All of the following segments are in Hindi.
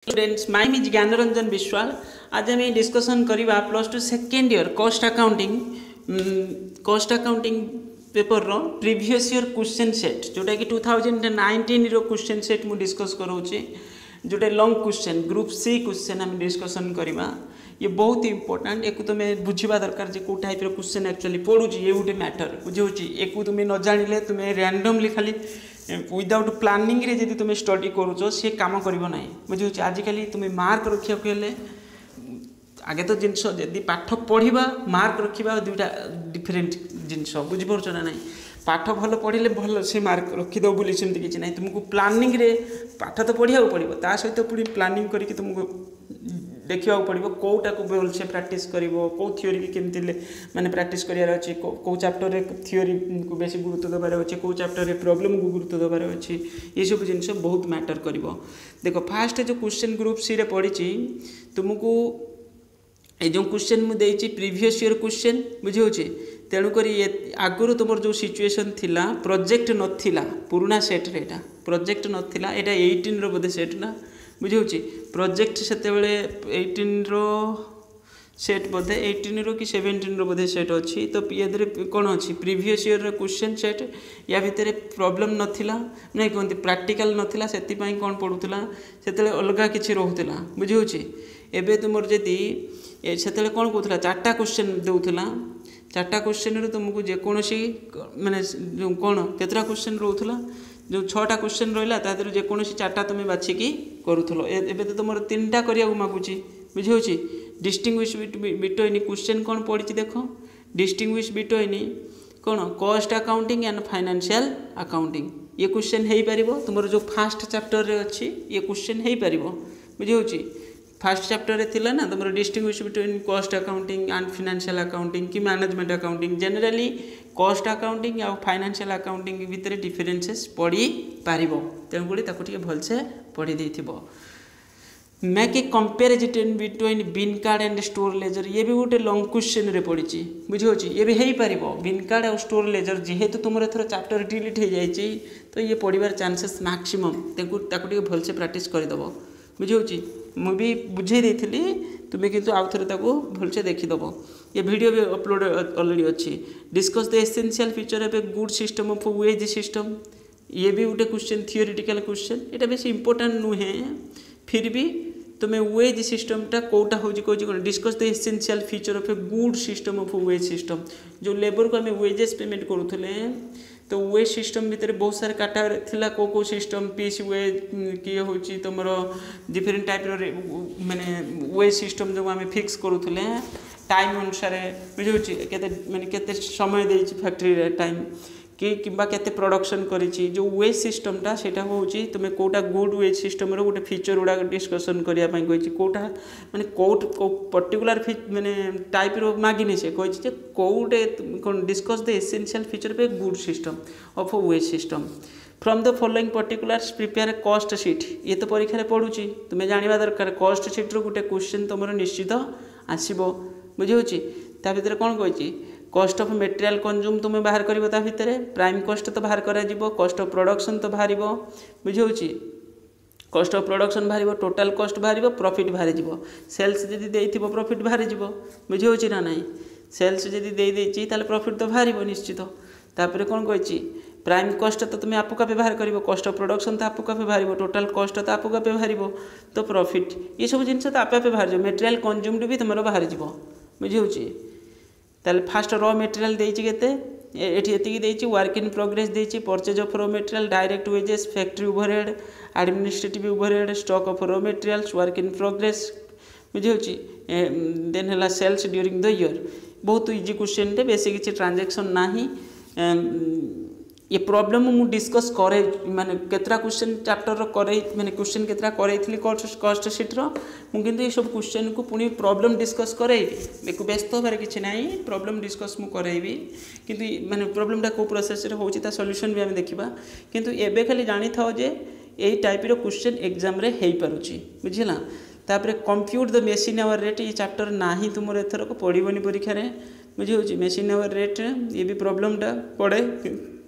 Students, my name is Gyanranjan Biswal. आज आम डिस्कसन करवा +2 second year cost accounting paper रो प्रीवियस ईयर क्वेश्चन सेट जोटा कि 2019 रो क्वेश्चन सेट मु डिस्कस करोचे जोटा long question group C question आम डिस्कसन करवा। ये बहुत इंपोर्टेंट एक तुम्हें बुझा दरकार जे को टाइप क्वेश्चन एक्चुअली पढ़ुची ये गोटे मैटर बुझे एक तुम्हें न जानिले तुम्हें रैंडमली खाली विदाउट प्लानिंग रे जदि तुम्हें स्टडी करुच सी कम कर बुझे आजिकल तुम्हें मार्क रखा आगे तो जिनस जदि पाठ पढ़ा मार्क रखा दुईटा डिफरेन्ट जिनस बुझीपार ना ना पाठ भल पढ़े भल से मार्क रखिदेव बोली सेमती किसी ना तुमको प्लानिंग रे पाठ तो पढ़ा पड़ो ता सहित पुणी प्लानिंग करके तुमको देखा पड़ो कौटा को भल से प्राक्ट कर कौ थीओरी की केमती माने प्राक्ट करार अच्छे कौ चैप्टर थीओरी को बेस गुरुत्व देवार अच्छे कौ चैप्टर प्रॉब्लम को गुरुत्व देवार अच्छे ये सब जिन बहुत मैटर कर। देख फास्ट जो क्वेश्चन ग्रुप सी रे पढ़ी तुमको ये जो क्वेश्चन मुझे प्रीवियस ईयर क्वेश्चन बुझे तेणुक आगुरी तुम जो सिचुएशन थिला प्रोजेक्ट नथिला पुराना सेट रे एटा प्रोजेक्ट नथिला एटा 18 रो बोधे सेट ना बुझे प्रोजेक्ट से 18 रो सेट बोधे 18 रो कि 17 रो बोधे सेट अच्छी तो ये कौन अच्छी प्रीवियस ईयर क्वेश्चन सेट या भितर प्रॉब्लम नथिला नहीं कहते प्रैक्टिकल नथिला से कौन पड़ूला से अलग किसी रोला बुझे एबे तुम जदि से कौन कहला 4टा क्वेश्चन दूसरा 4टा क्वेश्चन तुमको जेकोसी माने जो कौन केतरा क्वेश्चन रोला जो 6टा क्वेश्चन रहा तादर जेकोसी 4टा तुम बाछिकी करूल एबे तो तुम 3टा करिया मागुची बुझे डिस्टिंग्विश बिटवीन क्वेश्चन कौन पड़ी देख डिस्टिंग्विश बिटवीन कौन cost accounting and financial accounting ये क्वेश्चन हो पार तुम जो फास्ट चैप्टर रे अच्छी ये क्वेश्चन हो पार बुझे फास्ट चैप्टर रे थिला ना तुम distinguish between cost accounting and financial accounting कि management accounting generally cost accounting और फाइनेंशियल अकाउंटिंग भितर डिफरेन्सेस पड़ी पार तेणुक भलसे पढ़ी देथिबो। Make a comparison between bin card and store ledger ये भी गोटे लॉन्ग क्वेश्चन रे पड़ी बुझे ये भी हो पार बिन कार्ड और स्टोर लेजर जेहेतु तुम एथर चैप्टर डिलीट हो जाए तो ये पढ़ार चांसेस मैक्सिमम भलसे प्राक्ट करदेव बुझे मुझे बुझे देती तुम्हें किंतु आउ थे भलसे देखीदेव ये वीडियो भी अपलोड ऑलरेडी अच्छी discuss the essential feature of a good system of ways system ये भी गोटे क्वेश्चन थियोरिटिकल क्वेश्चन यहाँ बेस इंपोर्टेंट नुहे फिर भी तुम्हें वेज सिस्टमटा कौटा हूँ कौन discuss the essential feature of a good system of ways system जो लेबर को आम वेजेस पेमेंट करूँ तो वेज सिस्टम भितर बहुत सारे काटा थिला को सिस्टम पीस वेज किए हूँ तुम डिफरेन्ट टाइप माने वेज सिस्टम जो आम फिक्स करूँ टाइम अनुसार बुझे माने केते समय दे फैक्ट्री रे टाइम कि प्रोडक्शन करी जो वेज सिस्टमटा सेटा होची तुम्हें कोटा गुड वेज सिस्टम रो गोटे फीचर गुड़ा डिस्कसन करने कौटा माने कौ पर्टिकुलर माने टाइप रो मागिनी से कही कौटे कौन डिस्कस द एसेंशियल फीचर पे good system of ways system from the following particulars prepare cost sheet ये तो परीक्षा पढ़ुची तुम्हें जाना दरकार कॉस्ट सीट रो गोटे क्वेश्चन तुम निश्चित आसो बुझे ता भीतर कौन कही कॉस्ट ऑफ मटेरियल कंज्यूम तुम्हें बाहर कर भितर प्राइम कॉस्ट तो बाहर करा कॉस्ट ऑफ प्रोडक्शन तो बाहर बुझे कॉस्ट ऑफ प्रोडक्शन बाहर टोटाल कॉस्ट बाहर प्रॉफिट बाहर सेल्स जदि देइथिबो प्रॉफिट बाहर बुझे ना ना सेल्स जदि देती प्रॉफिट तो बाहर निश्चित तापर कौन कही प्राइम कॉस्ट तो तुम्हें आपू कापे बाहर कर कॉस्ट ऑफ प्रोडक्शन तो आपू कापे बाहर टोटाल कॉस्ट तो आपू कापे बाहर तो प्रॉफिट ये सब जिन तो आपे बाहर मटेरियल कंज्यूम्ड भी तुम बाहर बुझे ताले फास्ट रॉ मटेरियल देती केते वर्क इन प्रोग्रेस देती purchase of raw material direct wages factory overhead administrative overhead stock of raw materials work in progress बुझे देन है सेल्स ड्यूरिंग द ईयर बहुत इजी क्वेश्चन टे बेसी किसी ट्रांजेक्शन ना ये प्रॉब्लम मु डिस्कस करे माने केतरा क्वेश्चन चैप्टर करे माने क्वेश्चन केतरा करैथली कॉस्ट शीट रो मु किंतु ये सब क्वेश्चन को पुनी प्रॉब्लम डिस्कस करैबी एको व्यस्त होबार किछि नाही प्रॉब्लम डिस्कस मु करैबी किंतु माने प्रॉब्लम टा को प्रोसेस रे होछि ता सॉल्यूशन भी हम देखिबा किंतु एबे खाली जानि थाओ जे एई टाइप रो क्वेश्चन एग्जाम रे हेई पारुछि बुझिला तापर compute the machine hour rate ये चैप्टर नाही तुमर एथर को पढिबनी परीक्षा रे बुझिहोछि मेशिन आवर रेट ये भी प्रॉब्लम टा पड़े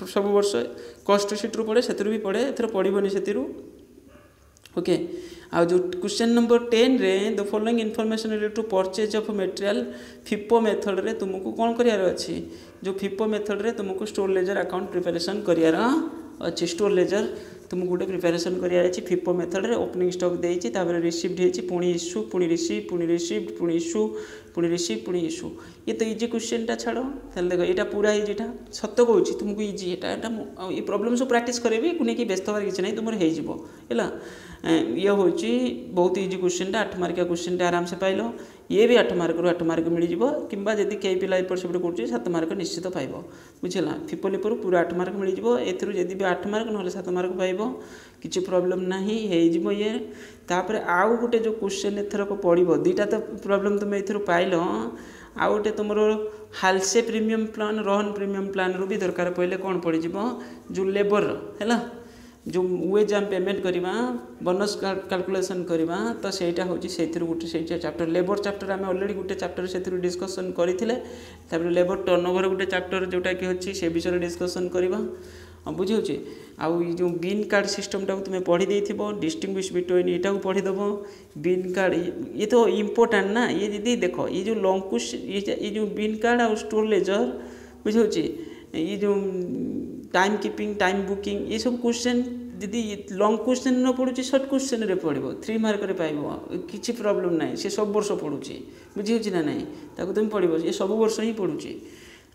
सब वर्ष कॉस्ट शीट रू पड़े से भी पड़े एथर पड़ोनी से ओके आ जो क्वेश्चन नंबर 10 रे the following information related to purchase of material FIFO method रे तुमको कौन करियार अछि जो फिपो मेथड रे तुमको स्टोर लेजर अकाउंट प्रिपरेशन करियार अच्छी स्टोर लेजर तुमको गोटे प्रिपरेशन करियार फिपो मेथड रे ओपनिंग स्टॉक देइछि तापर रिसीव्ड हेछि पुणी इश्यू पुणी रिसीव्ड पुणी रिसीव्ड पुणी इश्यू पुणी रिसीव्ड पुणी इश्यू ये तो इजी क्वेश्चन टा छाड़ ताले देखो एटा पूरा इजीटा सत्य कहूँ तुमको इजी एटा ये प्रॉब्लम सब प्रैक्टिस करेबी कुने की व्यस्त हबार किछि नै तुमर हे जिवो हैला ये हूँ बहुत इजी क्वेश्चन 8 मार्किया क्वेश्चन आराम से पाइल ये भी 8 मार्क रु 8 मार्क मिल किंबा जदि कई पिला एपट सेपट कर 7 मार्क निश्चित पाइब बुझेगा फिपो लिपर पूरा 8 मार्क मिल एथुरु जदि भी 8 मार्क ना 7 मार्क पाइब किसी प्रॉब्लम नहीं ये तापर आउ गोटे जो क्वेश्चन एथरक पड़ो दुईटा तो प्रॉब्लम तुम एथुरु पाइल आउ गोटे तुम हालसे प्रीमियम प्लान रोहन प्रीमियम प्लान रू भी दरकार पड़े कौन पड़ जो लेबर है जो वेज आम पेमेंट करवा बोनस कैलकुलेशन करवा तो सहीटा हूँ से गोटे से चैप्टर लेबर चैप्टर आम अलरेडी गोटे चैप्टर से डिस्कसन करते लेबर टर्नओवर गोटे चैप्टर जोटा कि अच्छी से विषय डिस्कसन करवा बुझे आउ जो बिन कार्ड सिस्टम टाक तुम्हें पढ़ी देथिबो डिस्टिंग्विश बिटवीन एटा को पढ़ीदेव बिन कार्ड ये तो इम्पोर्टाट ना ये दीदी देख ये जो लॉन्ग क्वेश्चन ये जो बिन कार्ड और स्टोर लेजर बुझे ये जो टाइम कीपिंग टाइम बुकिंग ये सब क्वेश्चन दीदी लॉन्ग क्वेश्चन न पड़ुची शॉर्ट क्वेश्चन रे पड़ो 3 मार्क रे पाइबो किछि प्रॉब्लम ना से सब वर्ष पड़ुची बुझी ना नहीं ताको तुम पढ़ो ये सब वर्ष ही पड़ुची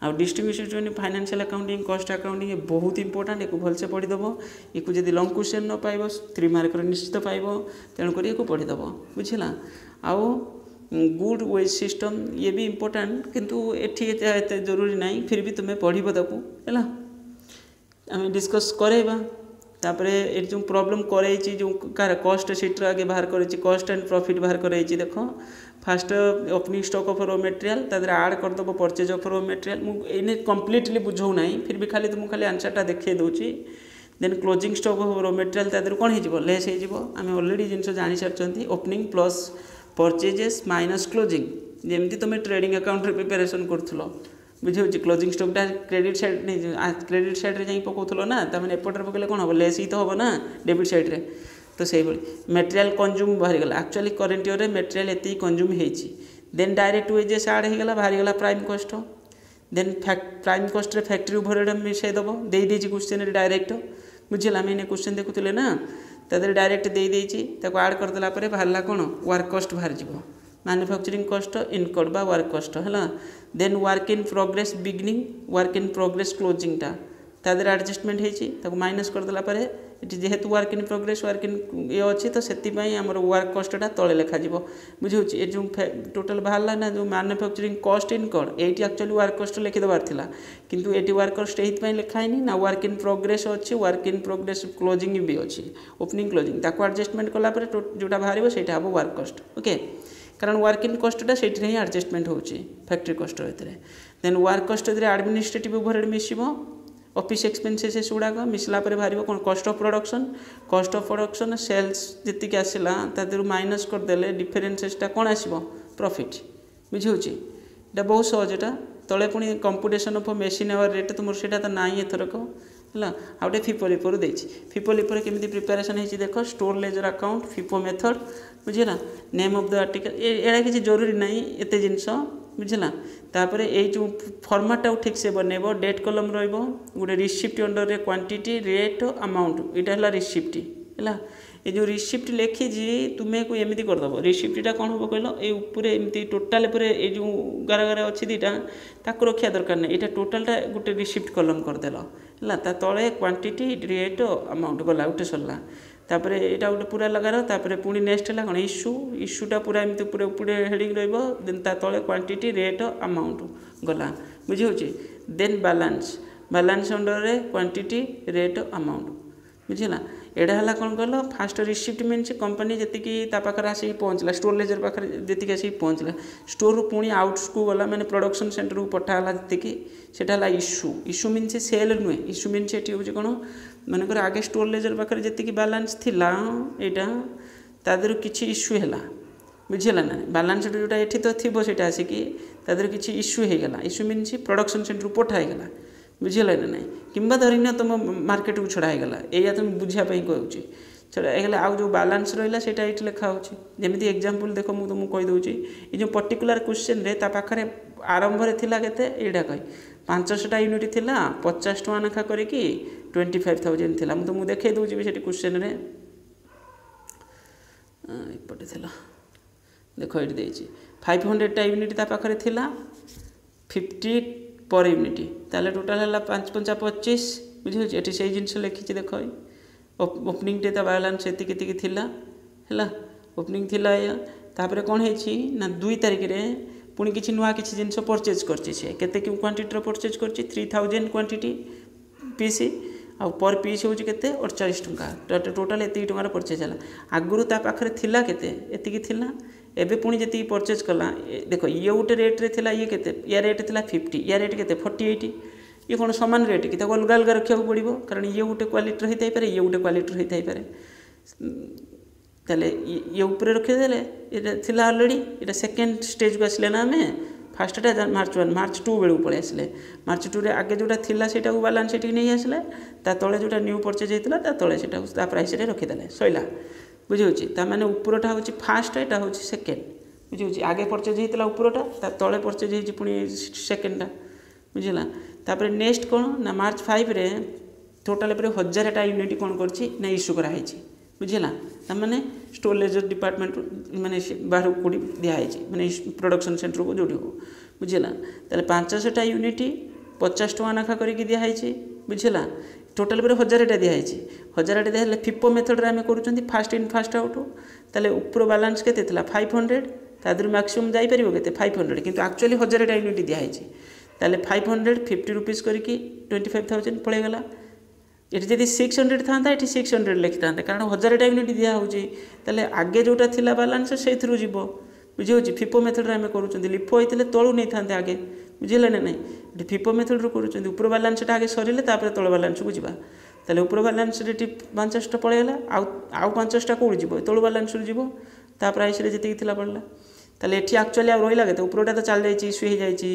आ distribution between financial accounting cost accounting ये बहुत इंपोर्टेंट एक भलसे पढ़ीदेव एक जब लॉन्ग क्वेश्चन न पाइब 3 मार्क निश्चित पाइब तेणुक पढ़ीदेव बुझला आउ गुड वेज सिस्टम ये भी इम्पोर्टेंट किंतु एठी एते जरूरी नहीं फिर भी तुम्हें पढ़ीब ताकू है आम डिस्कस करेबा तापर ये जो प्रॉब्लम करे जो कार कॉस्ट सीट्र आगे बाहर करे कॉस्ट एंड प्रॉफिट बाहर करे देख first opening stock of raw material तादर ऐड करदेव परचेज ऑफ रॉ मटेरियल मुझे कंप्लीटली बुझौ ना फिर भी खाली तुमको खाली आंसरटा देखिए दूसरी then closing stock of raw material तादर कौन हो लेस होमें अलरेडी जिन जानी सारी opening plus purchases minus closing जमी तुम ट्रेडिंग अकाउंट प्रिपेरेसन करूँ बुझे क्लोजिंग स्टॉकटा क्रेडिट साइड नहीं क्रेडिट साइड रे पकाउल ना तमें एपटे पकड़े कौन हम लेस ही तो हम ना डेबिट साइड रे तो से मटेरियल कंज्यूम बाहरीगला एक्चुअली करेन्ट ईयर मटेरियल एति कंज्यूम होती देन डायरेक्ट वेजेस आड होगा बाहरीगला prime cost then prime cost रे फैक्ट्री ओवरहेड मिसईदेव देदी क्वेश्चन डायरेक्ट बुझेगा आम इन क्वेश्चन देखुले ना तादर डायरेक्ट देदी आड करदेला बाहरला कौन वर्क कॉस्ट बाहर जाव मैन्युफैक्चरिंग कॉस्ट इनकम बा वर्क कॉस्ट है then work in progress beginning work in progress क्लोजिंगटा तादर एडजस्टमेंट होती माइनस करदेला जेहेतु work in progress work in ये अच्छी तो से आमर वर्क कॉस्टा तले लिखा बुझे ये जो टोटाल बाहर ना जो मैन्युफैक्चरिंग कॉस्ट इनकम ये एक्चुअली वर्क कॉस्ट लिखिदेवार था किंतु ये वर्क कॉस्ट ये लिखाई ना वर्क इन प्रोग्रेस अच्छी वर्क इन प्रोग्रेस क्लोजिंग भी अच्छी ओपनिंग क्लोजिंग ताको एडजस्टमेंट कलापर जोटा बाहर से हम वर्क कॉस्ट ओके कारण वर्क इन कॉस्टा से ही एडजस्टमेंट हो factory cost then work cost administrative overhead मिसिबो ऑफिस एक्सपेंसेस गुड़ाक मिसला बाहर कौन कॉस्ट ऑफ प्रोडक्शन सेल्स जी आसला तादर माइनस करदे डिफरेन्सेसटा कौन आसो प्रॉफिट बुझे बहुत सहजटा तले पुणी computation of machine hour rate तुम से तो ना एथरक है आ गए फिपो लिपर देती फिपो लिपर केमी प्रिपेरेसन होती देख store ledger account FIFO method बुझेगा नेम ऑफ द आर्टिकल एड़ा किसी जरूरी ना एत जिनस बुझेगा तापर ये जो फॉर्मेटा ठीक से बनइब डेट कलम रोटे रिसिप्ट अंडर रे क्वांटिटी रेट अमाउंट यहाँ है रिसिप्ट है ये जो रिसिप्ट लिखी तुम्हें को एमती करदेव रिसिप्टा कौन हम कहल ये एमती टोटाल ये जो गारा गारा अच्छी दीटा ताक रखा दरकार नहीं यहाँ टोटालटा गोटे रिसिप्ट कलम करदेल है तले क्वांटिटी रेट अमाउंट गला गोटे सरला तापर यहाँ गोटे पूरा लगार तापर पुणी नेक्स्ट है कौन इश्यूटा पूरा एमती पूरा पूरे हेडिंग रन तले क्वांटिटी रेट अमाउंट गला बुझे देन बैलेंस बैलेंस अंडर रे क्वांटिटी रेट अमाउंट बुझेगा एड़ा है कौन कल फास्ट रिसिप्ट मीन कंपनी जी पाखे आसिक पहुँचला स्टोर लेजर पाखे जी आसिक पहुँचला स्टोर पुणी आउट्स को गला मैंने प्रोडक्शन सेंटर को पठाला जी सेटा इश्यू मीन सेल नुहे इश्यू मीन ये हूँ कौन मनकर आगे स्टोर लेजर पाखे जी बैलेंस थिला यहाँ तादर किसी इश्यू है बुझेगा ना बैलेंस जोटा ये तो थी से आसिक तादर किसी इश्यू होगा इश्यू मीन प्रोडक्शन सेंटर को पठाईगला बुझेगा ना ना कि धरन तुम मार्केट को छड़ाईगला या तुम बुझापी कहूँ ସେଟା ହେଇଗଲା। ଆଉ ଯେଉଁ ବାଲାନ୍ସ ରହିଲା ସେଇଟା ଏଇଠି ଲେଖା ହେଉଛି। ଯେମିତି ଏକ୍ଜାମ୍ପଲ୍ ଦେଖ ମୁଁ ତୁମକୁ କହିଦେଉଛି, ଏ ଯେଉଁ ପର୍ଟିକୁଲାର କ୍ୱେଶ୍ଚନରେ ତା ପାଖରେ ଆରମ୍ଭରେ ଥିଲା କେତେ ଏଇଟା କହି 500ଟା ୟୁନିଟ୍ ଥିଲା, 50 ଟଙ୍କା ଲେଖା କରିକି 25,000 ଥିଲା। ମୁଁ ତୁମକୁ ଦେଖାଇ ଦେଉଛି ବି ସେଠି କ୍ୱେଶ୍ଚନରେ ଏପଟେ ଥିଲା, ଦେଖ ଏଇଠି ଦେଇଛି 500ଟା ୟୁନିଟ୍ ତା ପାଖରେ ଥିଲା, 50 पर यूनिट, ताले टोटाल है 5 × 5 = 25। बुझे ये से जिन लिखी देख ओपनिंग डे बैलेंस एति थिला है ओपनिंग थिला या तापर कौन है ना 2 तारिख में पुणी किसी नुआ किसी जिन परचेज करते क्वांटिटी परचेज कर 3000 क्वांटिटी पीस आ पर पीस हूँ के 48 टंका टोटाल एति टंकार परचेज है। आगुरी ता पाखरे थिला केते एति थिला एबे पुणी जी परचेज कला देख ये गोटे रेट्रे थिला ये केते या रेट थिला 50 या रेट केते 48 ये कौन सामान रेट कि अलग अलग रखा पड़ो कारण ये गोटे क्वालिटी होता है ये गोटे क्वालिटी होता है ताले ये ऊपर रखीदे ये थिला ऑलरेडी ये सेकेंड स्टेज को आसले ना आम फास्टा मार्च 1 मार्च 2 बेलू पलि आसले मार्च 2 आगे जोटा थिला सेटा बालान्स से नहीं आसले ता तले जोटा न्यू परचेज होता ता तले से प्राइस रखीदे सैला बुझे ताने उपरटा हूँ फास्ट यहाँ हूँ सेकेंड बुझे आगे परचेज होता उपरटा ता तले परचेज हो पुणी सेकेंडटा बुझला तापर नेक्स्ट कौन ना मार्च 5 रे टोटाल पर 1000टा यूनिट कौन कर इश्यू कराई बुझला ताने स्टोरेज डिपार्टमेंट माने बाहर कोड़ी दिखाई माने प्रोडक्शन सेंटर को जोड़ी हो बुझला ताले 500टा यूनिट 50 टका नाखा करके दिखाई बुझला टोटाल पर 1000टा दिखाई 1000टा दिखाई फिपो मेथड आम कर फास्ट इन फास्ट आउट ताले ऊपर बालान्स के 500 तादर मैक्सिमम जापर के 500 किंतु एक्चुअली 1000टा यूनिट दिखाई ताले 500 50 रुपीज करके 25,000 पड़ेगला। ये जब 600 था ये 600 लिखी था कारण 1000टा यूनिट दिखाई आगे जोटा थिला बालान्स से जीव बुझे फिपो मेथड आम कर लिफो होते तलू नहीं था आगे बुझे ना नहीं ये फिपो मेथड कर ऊपर बालान्स आगे सरिले तल बालान्स को जावा ताले ऊपर बालान्स 50 पड़ेगा आउ 50टा कौट जीव तलू बालान्स जीव ता प्राइस जी पड़ला ताले ये एक्चुअली आ रहा के उपरटा तो चल जाए इश्यू हो जाए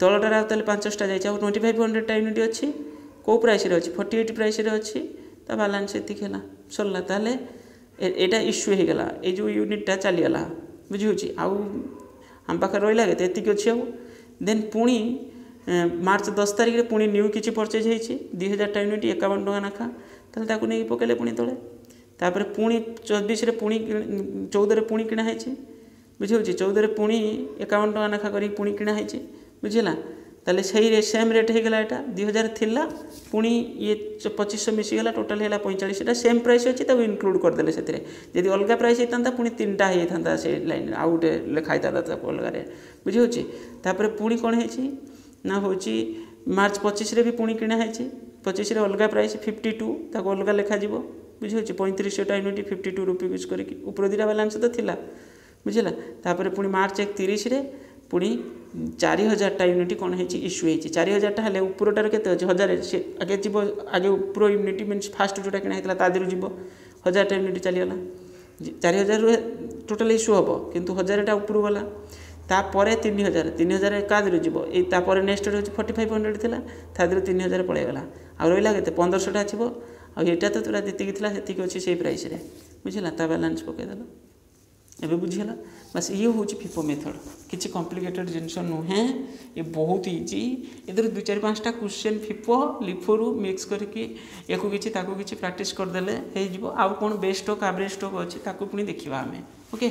तलटार ताले 5टा जाए 2500टा यूनिट अच्छी कौ प्राइस अच्छी 48 प्राइस अच्छी ता बालान्स एति है सरला ताले यहाँ इश्यू हो गला ये जो यूनिटा चलीगला बुझे आउ आम पाखे रहा के एति अच्छी आउ देन पुणी मार्च 10 तारिख में पुणी न्यू किसी परचेज हो 2000टा यूनिट 51 टका नाखा ताले नहीं पकेले पुणी तले तापर पुणी 24 पुणी 14 पुणी किणाई बुझे 14 पुणी 51 टका नाखा कर पुणी किणाई बुझला ताले सही सेम रेट हो गला यहाँ 2000 थिला पुणी ये 2500 मिसीगला टोटाल है 45 सेम प्राइस अच्छी इनक्लूड करदे से जब अलग प्राइस होता पुणी 3टा होता से लाइन आउ गोटे लिखाई था अलग बुझे तापर पुणी कौन है ना हूँ मार्च 25 भी पुणी किणाई 25 अलग प्राइस 52 ताको अलग लिखा बुझे 3500टा यूनिट 52 रुपीज करके ऊपर दिटा बालान्स तो थिला बुझला तापर पुणी मार्च 31 रे पुणी 4000टा यूनिट कौन है इश्यू हो 4000टा हेल्ले उपरटार के 1000 से आगे जीव आगे ऊपर यूनिट मीन फास्ट जोटा किणाई तादेर जीव 1000टा यूनिट चलीगला 4000 टोटाल इश्यू हम किंतु 1000टा ऊपर गला तापर 3000 कादर जीव तापर नेक्स्ट हूँ 4500 थी तादर 3000 पड़ेगला आ रहा के 1500टा थी आईटा तो तुरा जी थी अच्छी से प्राइस बुझला ता बालान्स पकईदेल एवं बुझीगला बस ये हूँ फिफो मेथड किसी कॉम्प्लिकेटेड जिनस नुहे ये बहुत इजी इधर 2-4-5टा क्वेश्चन फिफो लिफोरु मिक्स करके या किसी प्रैक्टिस करदे हो आउ कौन बेस्ट स्टॉक एवरेज स्टॉक अच्छी ताकू पुणी देखा आम ओके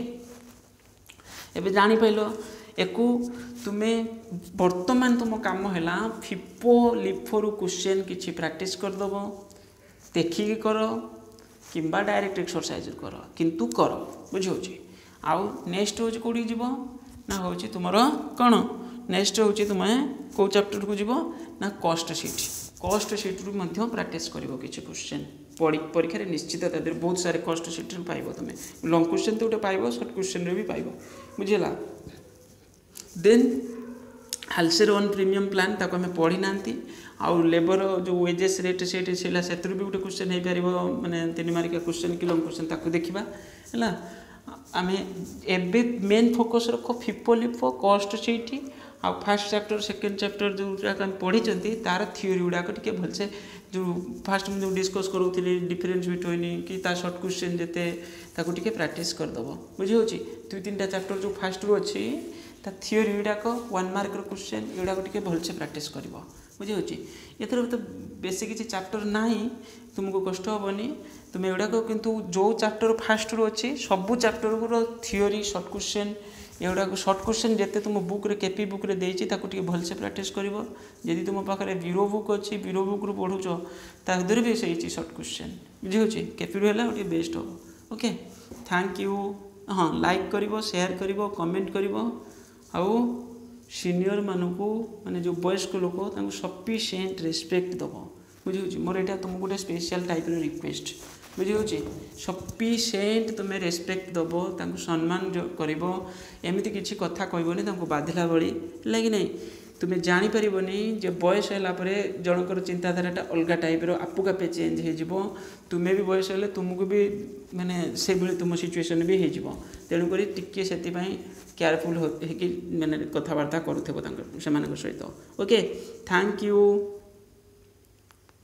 एवं जापार एकू तुम्हें बर्तमान तुम काम है फिफो लिफोरु क्वेश्चन किसी प्रैक्टिस करदेव देखिकी कर कि डायरेक्ट एक्सरसाइज कर किंतु कर बुझे आउ नेक्स्ट हूँ कौटी जीव ना हूँ तुम कौन नेक्स्ट हूँ तुम्हें कौ चैप्टर को जीव ना कॉस्ट शीट रु प्रैक्टिस कर किसी क्वेश्चन परीक्षा निश्चित तादेह बहुत सारे कॉस्ट शीट पाइब तुम्हें लॉन्ग क्वेश्चन तो गोटे पाइब सर्ट क्वेश्चन भी पाइब बुझेगा देन हालसेर वन प्रीमियम प्लान ताको हमें पढ़ी ना आउ लेबर जो वेजेस रेट से भी गोटे क्वेश्चन हो पार माने 3 मार्किया क्वेश्चन कि लॉन्ग क्वेश्चन ताको देखा है आम एबे मेन फोकस रख फिफो लिफो कॉस्ट शीट आ फास्ट चैप्टर सेकेंड चैप्टर जो पढ़ी तार थ्योरी गुड़ाक टे भलसे जो फास्ट मुझे डिस्कस करूली डिफरेन्स बिटवीन कि सर्ट क्वेश्चन जिते ताकूटे प्राक्ट करदेव बुझे दुई तीन चैप्टर जो फास्ट रू अच्छी थ्योरी गुड़ाक 1 मार्क क्वेश्चन एगुड़ाक टे भलसे प्राक्ट कर बुझे एथर तो बेसी किसी चैप्टर ना तुमको कष्ट हेनी तुम एगुड़ाक किंतु जो चैप्टर फास्ट रू अच्छी सबू चैप्टर थ्योरी सर्ट क्वेश्चन एगुड़ा सर्ट क्वेश्चन जिते तुम बुक रे केपी बुक रे देती भलसे प्राक्ट कर जदि तुम पाखे ब्यूरो बुक अच्छी ब्यूरो बुक रू पढ़ुच तादर भी सही सर्ट क्वेश्चन बुझे केपी रू है बेस्ट हम ओके थैंक यू हाँ लाइक कर शेयर कर कमेंट कर आउ सीनियर मानू माने जो वयस्क लोक सफिशिएंट रेस्पेक्ट दब बुझे मोर यहाँ तुमको गोटे स्पेशल टाइप रिक्वेस्ट बुझे सफिशिएंट तुम रेस्पेक्ट दब सम्मान करमती किसी कथा कहबनी बाधिला भली लगे नहीं तुम्हें जापर जो बयस है जनकर चिंताधारा अलग टाइप आपू आपे चेंज हो तुम्हें भी बयस है तुमको भी माने से तुम सिचुएसन भी हो तेणुक टिके से केयरफुल हो माने कथबार्ता करूँ सहित ओके थैंक यू।